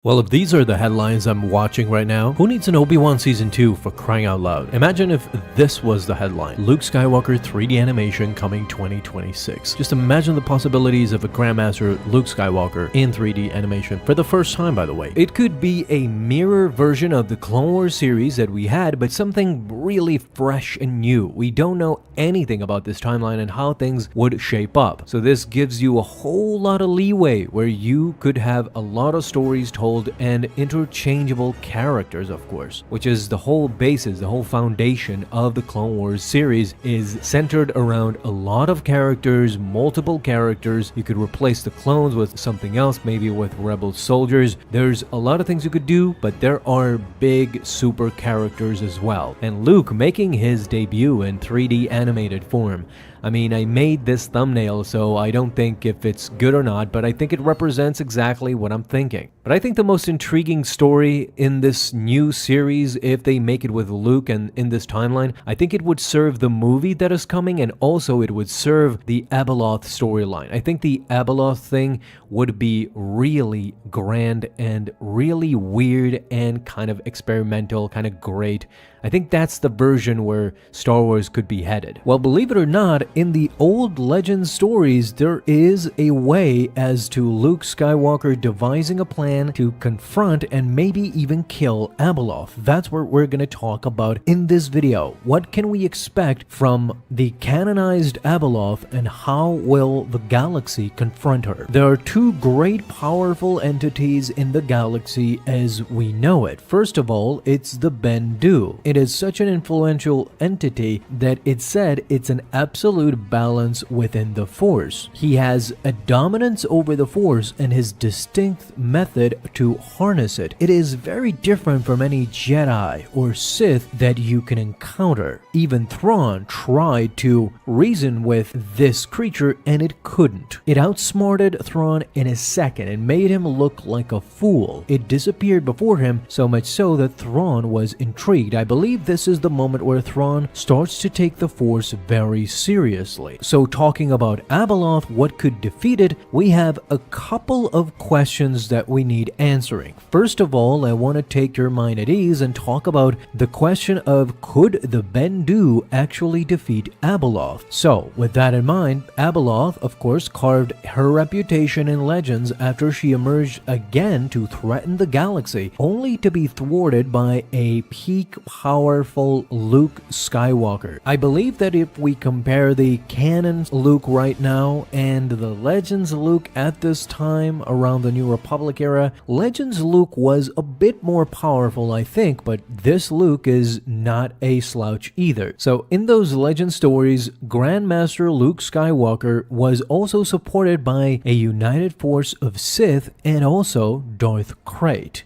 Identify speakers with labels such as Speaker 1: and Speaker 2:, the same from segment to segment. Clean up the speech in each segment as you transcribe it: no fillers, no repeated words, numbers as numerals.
Speaker 1: Well, if these are the headlines I'm watching right now, who needs an Obi-Wan Season 2 for crying out loud? Imagine if this was the headline. Luke Skywalker 3D animation coming 2026. Just imagine the possibilities of a Grandmaster Luke Skywalker in 3D animation for the first time, by the way. It could be a mirror version of the Clone Wars series that we had, but something really fresh and new. We don't know anything about this timeline and how things would shape up. So this gives you a whole lot of leeway where you could have a lot of stories told and interchangeable characters, of course, which is the whole basis, the whole foundation of the Clone Wars series is centered around a lot of characters, multiple characters. You could replace the clones with something else, maybe with rebel soldiers. There's a lot of things you could do, but there are big super characters as well. And Luke making his debut in 3D animated form. I mean, I made this thumbnail, so I don't think if it's good or not, but I think it represents exactly what I'm thinking. But I think the most intriguing story in this new series, if they make it with Luke and in this timeline, I think it would serve the movie that is coming, and also it would serve the Abeloth storyline. I think the Abeloth thing would be really grand and really weird and kind of experimental, kind of great. I think that's the version where Star Wars could be headed. Well, believe it or not, in the old legend stories, there is a way as to Luke Skywalker devising a plan to confront and maybe even kill Abeloth. That's what we're going to talk about in this video. What can we expect from the canonized Abeloth and how will the galaxy confront her? There are two great powerful entities in the galaxy as we know it. First of all, it's the Bendu. It is such an influential entity that it's said it's an absolute balance within the Force. He has a dominance over the Force and his distinct method to harness it. It is very different from any Jedi or Sith that you can encounter. Even Thrawn tried to reason with this creature and it couldn't. It outsmarted Thrawn in a second and made him look like a fool. It disappeared before him, so much so that Thrawn was intrigued. I believe this is the moment where Thrawn starts to take the Force very seriously. So talking about Abeloth, what could defeat it, we have a couple of questions that we need answering. First of all, I want to take your mind at ease and talk about the question of could the Bendu actually defeat Abeloth? So with that in mind, Abeloth of course carved her reputation in Legends after she emerged again to threaten the galaxy, only to be thwarted by a peak powerful Luke Skywalker. I believe that if we compare the canon Luke right now and the Legends Luke at this time around the New Republic era, Legends Luke was a bit more powerful, I think, but this Luke is not a slouch either. So in those Legend stories, Grandmaster Luke Skywalker was also supported by a united force of Sith and also Darth.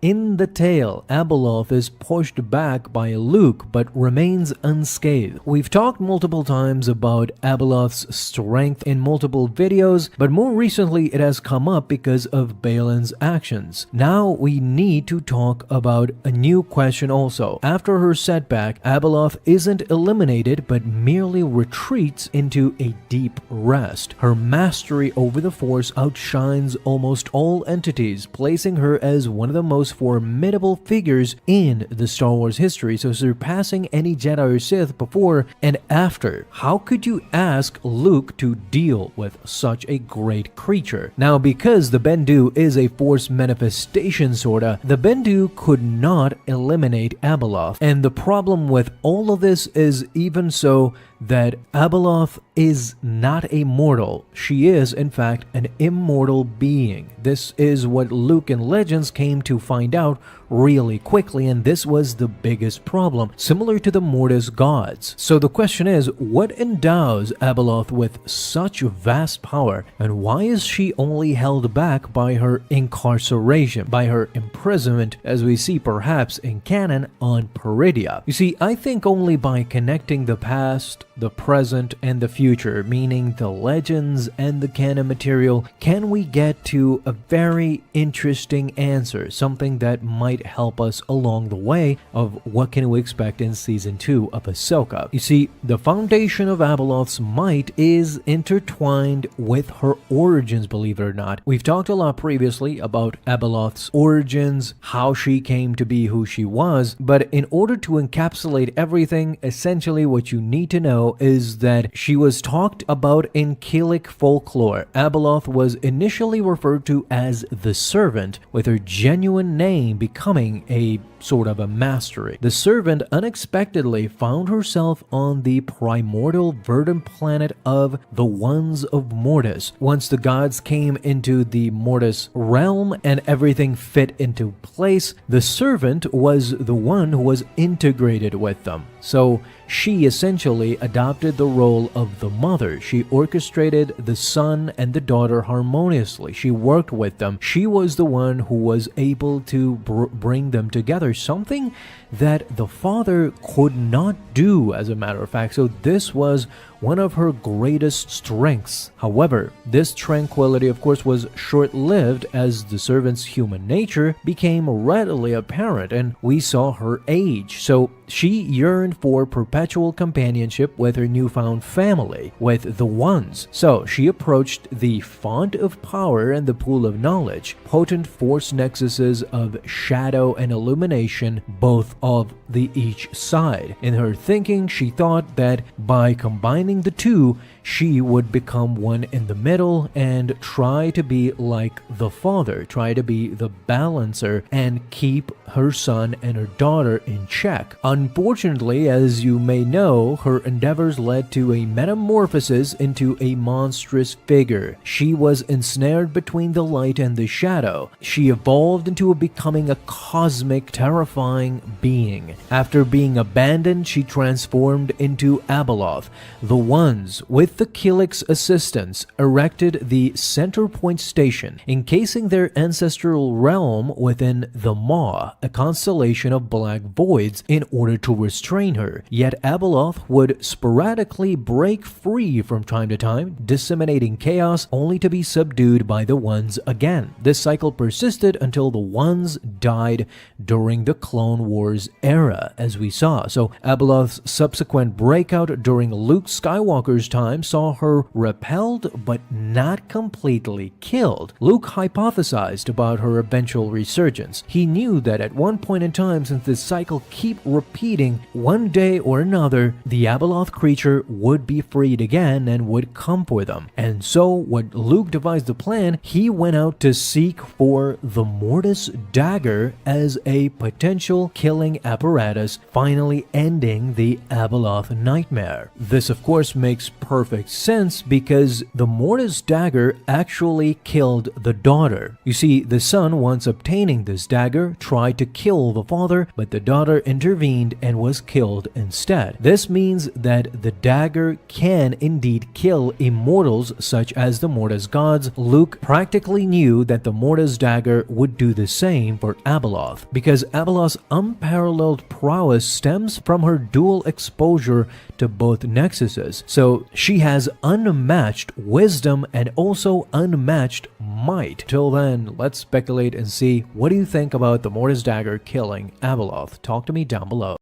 Speaker 1: In the tale, Abeloth is pushed back by Luke but remains unscathed. We've talked multiple times about Abeloth's strength in multiple videos, but more recently it has come up because of Balin's actions. Now we need to talk about a new question also. After her setback, Abeloth isn't eliminated but merely retreats into a deep rest. Her mastery over the Force outshines almost all entities, placing her as one of the most formidable figures in the Star Wars history, so surpassing any Jedi or Sith before and after. How could you ask Luke to deal with such a great creature? Now, because the Bendu is a Force manifestation sorta, the Bendu could not eliminate Abeloth. And the problem with all of this is even so that Abeloth is not a mortal. She is, in fact, an immortal being. This is what Luke in Legends came to find out really quickly, and this was the biggest problem, similar to the Mortis gods. So the question is, what endows Abeloth with such vast power, and why is she only held back by her incarceration, by her imprisonment, as we see perhaps in canon on Peridia? You see, I think only by connecting the past the present, and the future, meaning the legends and the canon material, can we get to a very interesting answer, something that might help us along the way of what can we expect in season 2 of Ahsoka. You see, the foundation of Abeloth's might is intertwined with her origins, believe it or not. We've talked a lot previously about Abeloth's origins, how she came to be who she was, but in order to encapsulate everything, essentially what you need to know is that she was talked about in Killik folklore. Abeloth was initially referred to as the Servant, with her genuine name becoming a sort of a mastery. The Servant unexpectedly found herself on the primordial verdant planet of the Ones of Mortis. Once the gods came into the Mortis realm and everything fit into place, the Servant was the one who was integrated with them. So she essentially adopted the role of the mother. She orchestrated the son and the daughter harmoniously. She worked with them. She was the one who was able to bring them together, something that the father could not do, as a matter of fact. So this was one of her greatest strengths. However, this tranquility, of course, was short-lived as the servant's human nature became readily apparent and we saw her age. So she yearned for perpetual companionship with her newfound family, with the Ones. So she approached the font of power and the pool of knowledge, potent force nexuses of shadow and illumination, both of the each side. In her thinking, she thought that by combining the two, she would become one in the middle and try to be like the father, try to be the balancer and keep her son and her daughter in check. Unfortunately, as you may know, her endeavors led to a metamorphosis into a monstrous figure. She was ensnared between the light and the shadow. She evolved into becoming a cosmic, terrifying being. After being abandoned, she transformed into Abeloth. The Ones, with the Killik's assistance, erected the Center Point Station, encasing their ancestral realm within the Maw, a constellation of black voids, in order to restrain her. Yet Abeloth would sporadically break free from time to time, disseminating chaos only to be subdued by the Ones again. This cycle persisted until the Ones died during the Clone Wars era, as we saw. So Abeloth's subsequent breakout during Luke Skywalker's time saw her repelled but not completely killed. Luke hypothesized about her eventual resurgence. He knew that at one point in time, since this cycle keep repeating, one day or another, the Abeloth creature would be freed again and would come for them. And so when Luke devised the plan, he went out to seek for the Mortis dagger as a potential killing apparatus, finally ending the Abeloth nightmare. This of course makes perfect sense because the Mortis dagger actually killed the daughter. You see, the son, once obtaining this dagger, tried to kill the father, but the daughter intervened and was killed instead. This means that the dagger can indeed kill immortals such as the Mortis gods. Luke practically knew that the Mortis dagger would do the same for Abeloth, because Abeloth's unparalleled prowess stems from her dual exposure to both nexuses. So she has unmatched wisdom and also unmatched might. Till then, let's speculate and see, what do you think about the Mortis dagger killing Abeloth? Talk to me down below.